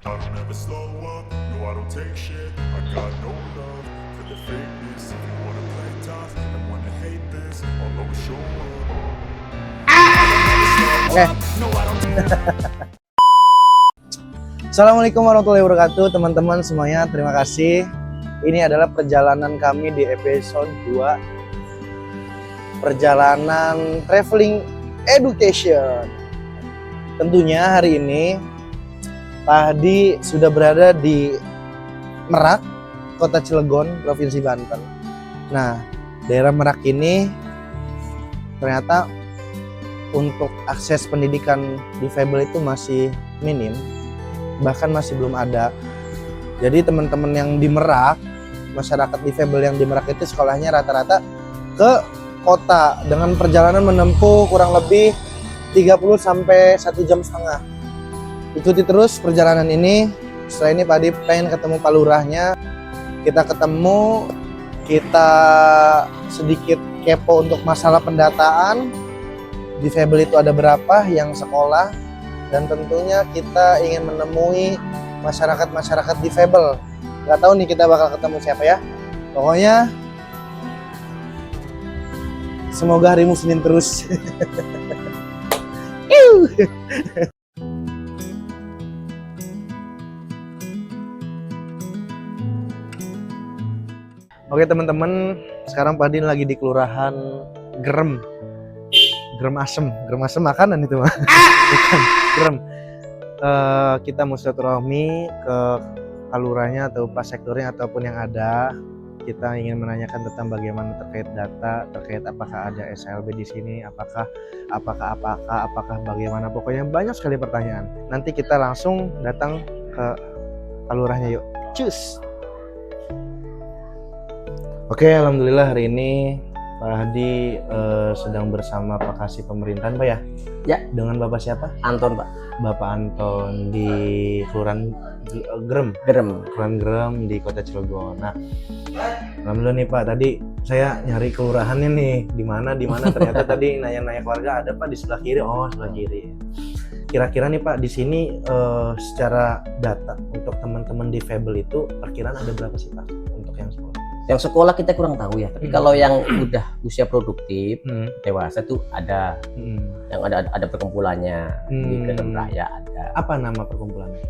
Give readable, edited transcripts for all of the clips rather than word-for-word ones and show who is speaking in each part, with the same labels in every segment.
Speaker 1: I don't ever slow up, no I don't take shit. I got no love for the fakeness. If you wanna play tough and wanna hate this, I'll always show up. No I don't
Speaker 2: Assalamualaikum warahmatullahi wabarakatuh teman-teman semuanya, terima kasih. Ini adalah perjalanan kami di episode 2, perjalanan traveling education. Tentunya hari ini Pak Hadi sudah berada di Merak, Kota Cilegon, Provinsi Banten. Nah, daerah Merak ini ternyata untuk akses pendidikan difabel itu masih minim, bahkan masih belum ada. Jadi teman-teman yang di Merak, masyarakat difabel yang di Merak itu sekolahnya rata-rata ke kota dengan perjalanan menempuh kurang lebih 30 sampai 1,5 jam. Ikuti terus perjalanan ini. Setelah ini Pak Adi pengen ketemu Pak Lurahnya. Kita ketemu, kita sedikit kepo untuk masalah pendataan. Difabel itu ada berapa yang sekolah, dan tentunya kita ingin menemui masyarakat-masyarakat difabel. Nggak tahu nih kita bakal ketemu siapa ya. Pokoknya semoga harimu Senin terus. Oke teman-teman, sekarang Pak Din lagi di Kelurahan Grem Asem makanan itu mah. Bukan, Grem. Kita mau silaturahmi ke kalurahnya atau Pak Sektornya ataupun yang ada. Kita ingin menanyakan tentang bagaimana terkait data, terkait apakah ada SLB di sini, apakah bagaimana, pokoknya banyak sekali pertanyaan. Nanti kita langsung datang ke kalurahnya, yuk. Cus. Oke, alhamdulillah hari ini Pak Hadi sedang bersama Pak Kasih Pemerintahan, Pak ya?
Speaker 3: Ya.
Speaker 2: Dengan Bapak siapa?
Speaker 3: Anton, Pak.
Speaker 2: Bapak Anton di Kelurahan Grem. Kelurahan Grem di Kota Cilegon. Nah, alhamdulillah nih Pak, tadi saya nyari kelurahannya nih, di mana ternyata tadi nanya-nanya keluarga, ada Pak di sebelah kiri. Oh, sebelah kiri. Kira-kira nih Pak, di sini secara data untuk teman-teman difabel itu perkiraan ada berapa sih Pak untuk yang sekolah?
Speaker 3: Yang sekolah kita kurang tahu ya, tapi kalau yang udah usia produktif, dewasa tuh ada, yang ada perkumpulannya di Kedem Raya ada.
Speaker 2: Apa nama perkumpulannya?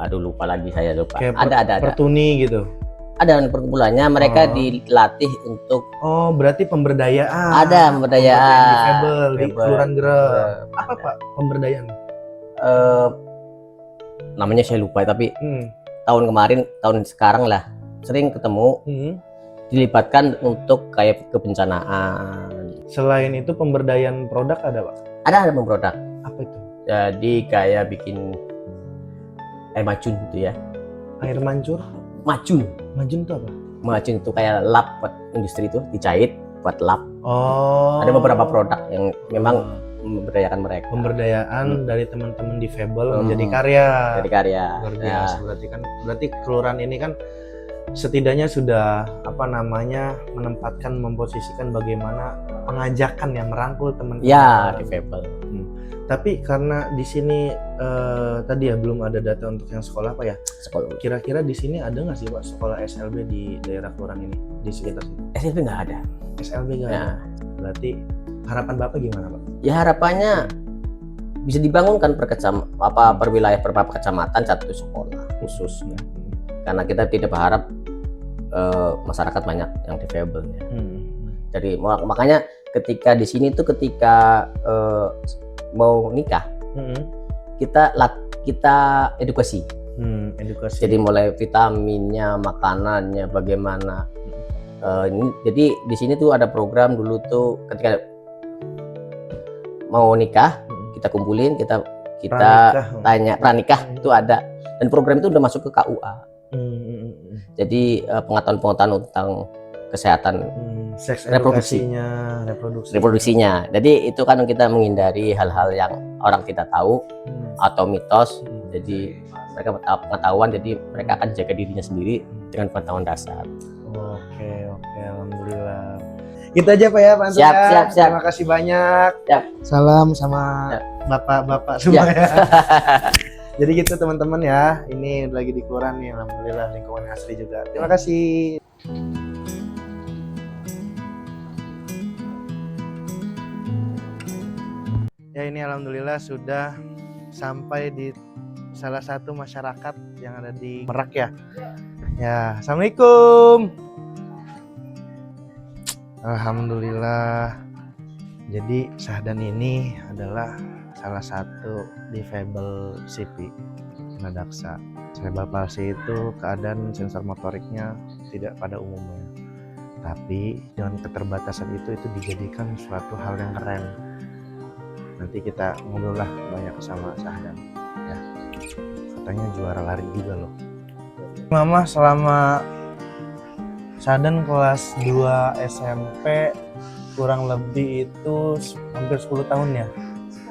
Speaker 3: Aduh lupa lagi, saya lupa.
Speaker 2: Kayak
Speaker 3: Ada.
Speaker 2: Pertuni gitu.
Speaker 3: Ada perkumpulannya, mereka dilatih untuk.
Speaker 2: Oh, berarti pemberdayaan.
Speaker 3: Ada pemberdayaan.
Speaker 2: Difabel di Kelurahan Grem. Apa Pak pemberdayaan?
Speaker 3: Namanya saya lupa, tapi tahun sekarang lah sering ketemu, dilibatkan untuk kayak kebencanaan.
Speaker 2: Selain itu pemberdayaan produk ada Pak?
Speaker 3: Ada memproduk.
Speaker 2: Apa itu?
Speaker 3: Jadi kayak bikin air macun gitu ya.
Speaker 2: Air mancur?
Speaker 3: Macun
Speaker 2: Macun itu apa?
Speaker 3: Macun itu kayak lap buat industri itu, dijahit buat lap.
Speaker 2: Oh.
Speaker 3: Ada beberapa produk yang memang memberdayakan mereka.
Speaker 2: Pemberdayaan dari teman-teman difabel menjadi karya.
Speaker 3: Dari karya.
Speaker 2: Luar biasa. Berarti kelurahan ini kan setidaknya sudah menempatkan, memposisikan bagaimana pengajakan yang merangkul teman-teman.
Speaker 3: Ya, difabel.
Speaker 2: Tapi karena di sini tadi ya belum ada data untuk yang sekolah Pak ya.
Speaker 3: Sekolah.
Speaker 2: Kira-kira di sini ada nggak sih Pak sekolah SLB di daerah kelurahan ini, di sekitar sini?
Speaker 3: SLB nggak ada.
Speaker 2: SLB nggak ada. Berarti harapan Bapak gimana Pak?
Speaker 3: Ya harapannya bisa dibangunkan per wilayah per kecamatan satu sekolah khusus ya. Karena kita tidak berharap masyarakat banyak yang difabel ya. Jadi makanya ketika di sini tuh ketika mau nikah, kita edukasi.
Speaker 2: Edukasi.
Speaker 3: Jadi mulai vitaminnya, makanannya bagaimana. Jadi di sini tuh ada program dulu tuh ketika mau nikah, kita kumpulin, kita tanya pranikah itu ada, dan program itu udah masuk ke KUA. Jadi pengetahuan tentang kesehatan
Speaker 2: seks
Speaker 3: reproduksinya. Jadi itu kan kita menghindari hal-hal yang orang tidak tahu atau mitos. Jadi mereka pengetahuan, jadi mereka akan jaga dirinya sendiri dengan pengetahuan dasar.
Speaker 2: Oke, alhamdulillah. Gitu aja Pak ya, Pak Anton.
Speaker 3: Siap.
Speaker 2: Terima kasih banyak.
Speaker 3: Siap.
Speaker 2: Salam sama bapak-bapak semua ya. Jadi gitu teman-teman ya. Ini lagi di kelurahan nih, alhamdulillah lingkungan asli juga. Terima kasih. Ya ini alhamdulillah sudah sampai di salah satu masyarakat yang ada di Merak ya. Ya, assalamualaikum. Alhamdulillah. Jadi Sahdan ini adalah salah satu difabel CP tunadaksa. Cerebral palsy itu keadaan sensor motoriknya tidak pada umumnya. Tapi dengan keterbatasan itu dijadikan suatu hal yang keren. Nanti kita ngobrol lah banyak sama Sahdan ya. Katanya juara lari juga loh. Mama selama Sahdan kelas 2 SMP kurang lebih itu hampir 10 tahun ya?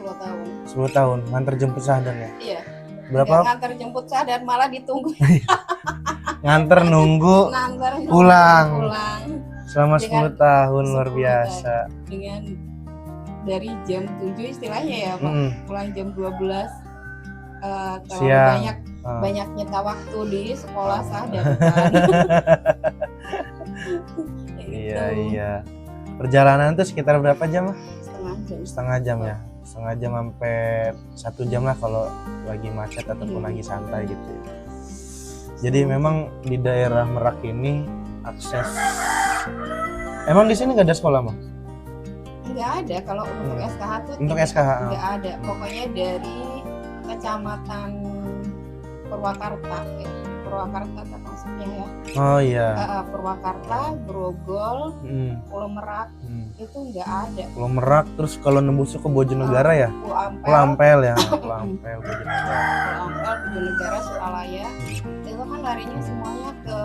Speaker 4: 10 tahun.
Speaker 2: 10 tahun nganter jemput Sahdan ya?
Speaker 4: Iya.
Speaker 2: Berapa?
Speaker 4: Nganter jemput Sahdan malah ditunggu.
Speaker 2: Nganter nunggu
Speaker 4: Nganter
Speaker 2: pulang. Selama
Speaker 4: Dengan
Speaker 2: 10 tahun luar
Speaker 4: 10
Speaker 2: biasa.
Speaker 4: Dengan dari jam 7 istilahnya ya Pak, pulang jam 12 terlalu
Speaker 2: Siang.
Speaker 4: banyak nyita waktu di sekolah Sahdan kan.
Speaker 2: Iya. Perjalanan itu sekitar berapa jam?
Speaker 4: Setengah jam.
Speaker 2: Setengah jam ya. Setengah jam sampai 1 jam lah kalau lagi macet ataupun lagi santai gitu. Jadi memang di daerah Merak ini akses. Emang di sini nggak ada sekolah mah?
Speaker 4: Nggak ada kalau untuk SKH tuh.
Speaker 2: Untuk SKH.
Speaker 4: Nggak ada. Pokoknya dari kecamatan Purwakarta ya. Purwakarta termasuknya ya.
Speaker 2: Oh iya.
Speaker 4: Purwakarta, Grogol, Pulau Merak itu nggak ada.
Speaker 2: Pulau Merak terus kalau nembus ke Bojonegara ya? Pulau Ampel ya. Pulau Ampel, Bojonegara.
Speaker 4: Pulau Ampel, Bojonegara, Suralaya. Itu kan larinya semuanya ke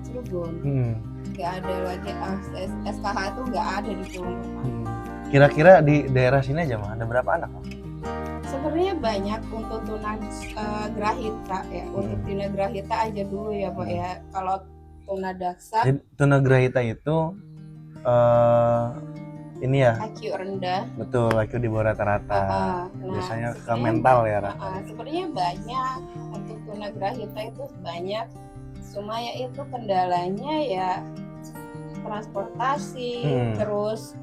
Speaker 4: Cirebon. Nggak ada lagi akses SKH itu nggak ada di Pulau Merak.
Speaker 2: Kira-kira di daerah sini aja mah ada berapa anak?
Speaker 4: Sebenarnya banyak untuk tunagrahita ya. Untuk tunagrahita aja dulu ya Pak ya. Kalau tunadaksa
Speaker 2: tunagrahita itu ini ya.
Speaker 4: IQ rendah.
Speaker 2: Betul, IQ di bawah rata-rata. Biasanya ke mental ya rata.
Speaker 4: Sebenarnya banyak untuk tunagrahita itu banyak. Cuma ya itu kendalanya ya transportasi, terus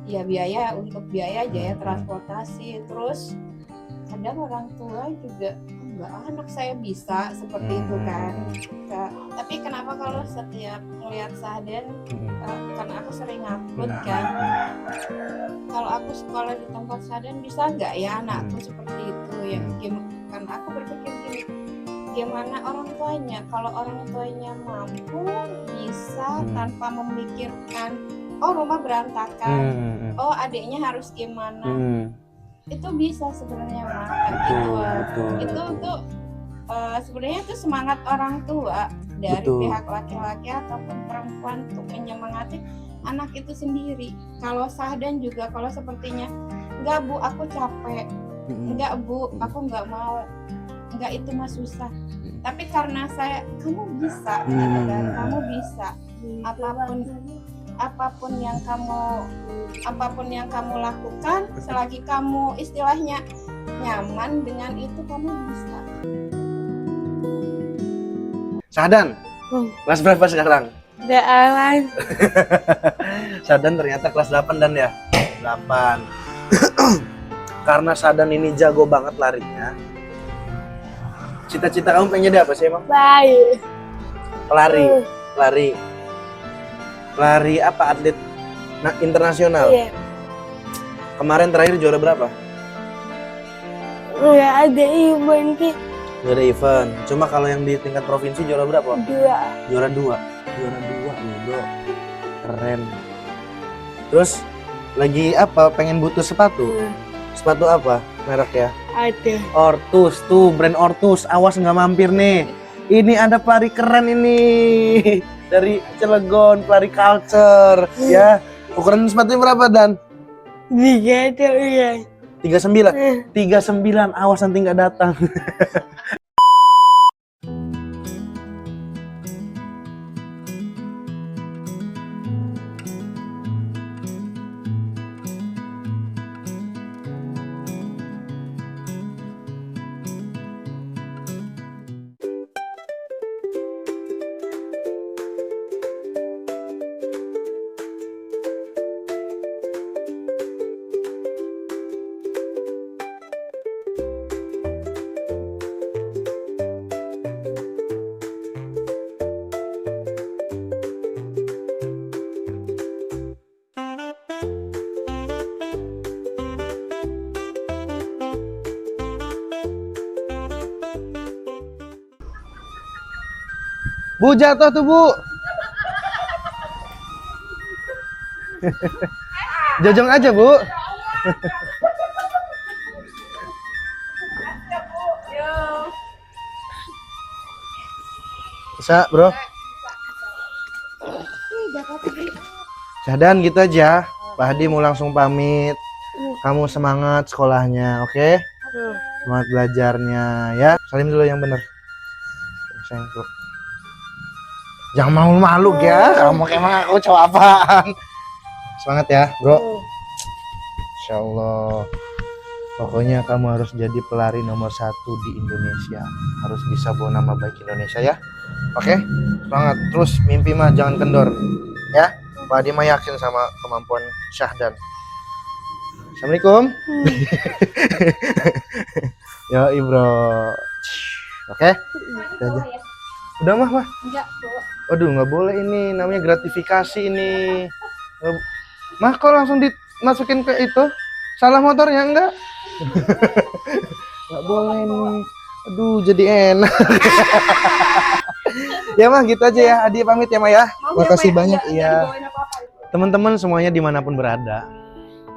Speaker 4: ya biaya aja ya transportasi, terus kadang orang tua juga enggak anak saya bisa seperti itu kan. Tapi kenapa kalau setiap melihat Sahdan karena aku sering upload kan, kalau aku sekolah di tempat Sahdan bisa nggak ya anakku seperti itu ya. Kan aku berpikir gini, gimana orang tuanya, kalau orang tuanya mampu bisa tanpa memikirkan rumah berantakan, adiknya harus gimana, itu bisa sebenarnya Mas. Itu tuh sebenarnya itu semangat orang tua dari pihak laki-laki ataupun perempuan untuk menyemangati anak itu sendiri. Kalau Sahdan juga kalau sepertinya enggak Bu aku capek, enggak Bu aku enggak mau, enggak itu mah susah, tapi karena saya kamu bisa, kamu bisa apapun yang kamu lakukan selagi kamu istilahnya nyaman dengan itu kamu bisa.
Speaker 2: Sahdan, kelas berapa sekarang?
Speaker 5: Udah aman.
Speaker 2: Sahdan ternyata kelas 8 dan ya? 8. Karena Sahdan ini jago banget larinya. Cita-cita kamu pengen jadi apa sih emang?
Speaker 5: Baik.
Speaker 2: Lari apa, atlet internasional?
Speaker 5: Iya.
Speaker 2: Kemarin terakhir juara berapa?
Speaker 5: Nggak ada event sih.
Speaker 2: Nggak ada event. Cuma kalau yang di tingkat provinsi juara berapa?
Speaker 5: 2.
Speaker 2: Juara 2 nih, keren. Terus lagi apa? Pengen butuh sepatu? Sepatu apa merek ya?
Speaker 5: Ada.
Speaker 2: Ortus, tuh brand Ortus. Awas nggak mampir nih. Ini ada pelari keren ini dari Cilegon, pelari culture ya. Ukuran sepatunya berapa Dan?
Speaker 5: 39.
Speaker 2: 39. Awas nanti nggak datang. Bu jatuh tuh Bu. Jojong aja Bu. Bisa bro. Dan gitu aja. Pak Hadi mau langsung pamit. Kamu semangat sekolahnya, oke? Semangat belajarnya ya. Salim dulu yang bener. Sayang bro. Jangan malu-malu ya. Kamu emang aku cowok apaan? Semangat ya bro. Insya Allah. Pokoknya kamu harus jadi pelari nomor 1 di Indonesia. Harus bisa bawa nama baik Indonesia ya. Oke? Semangat. Terus mimpi mah jangan kendor. Ya? Pak Hadi mah yakin sama kemampuan Syahdan. Assalamualaikum. Yo bro. Oke? Udah aja. Udah mah.
Speaker 4: Enggak, Bu.
Speaker 2: Aduh nggak boleh ini. Namanya gratifikasi ini. Mah kok langsung dimasukin ke itu? Salah motornya enggak? Nggak boleh nih. Aduh jadi enak. Ya mah gitu aja ya. Adi pamit ya Mah ya. Makasih banyak iya. Teman-teman semuanya dimanapun berada.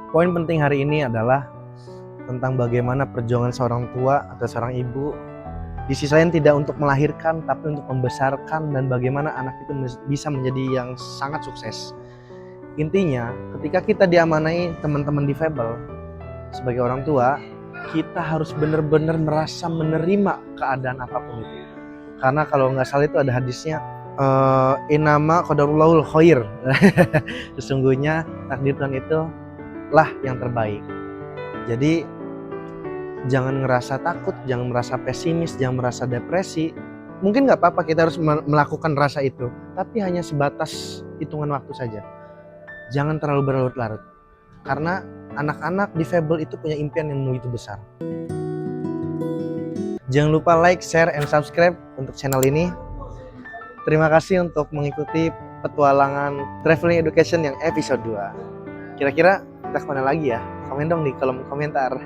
Speaker 2: Poin penting hari ini adalah tentang bagaimana perjuangan seorang tua atau seorang ibu di sisi lain tidak untuk melahirkan tapi untuk membesarkan dan bagaimana anak itu bisa menjadi yang sangat sukses. Intinya ketika kita diamanai teman-teman difabel sebagai orang tua, kita harus benar-benar merasa menerima keadaan apapun itu. Karena kalau nggak salah itu ada hadisnya, inama qadarullahu khair. Sesungguhnya takdir Tuhan itu lah yang terbaik. Jadi jangan ngerasa takut, jangan merasa pesimis, jangan merasa depresi. Mungkin nggak apa-apa kita harus melakukan rasa itu, tapi hanya sebatas hitungan waktu saja. Jangan terlalu berlarut-larut. Karena anak-anak difabel itu punya impian yang begitu besar. Jangan lupa like, share, and subscribe untuk channel ini. Terima kasih untuk mengikuti petualangan Traveling Education yang episode 2. Kira-kira kita kemana lagi ya? Komen dong di kolom komentar.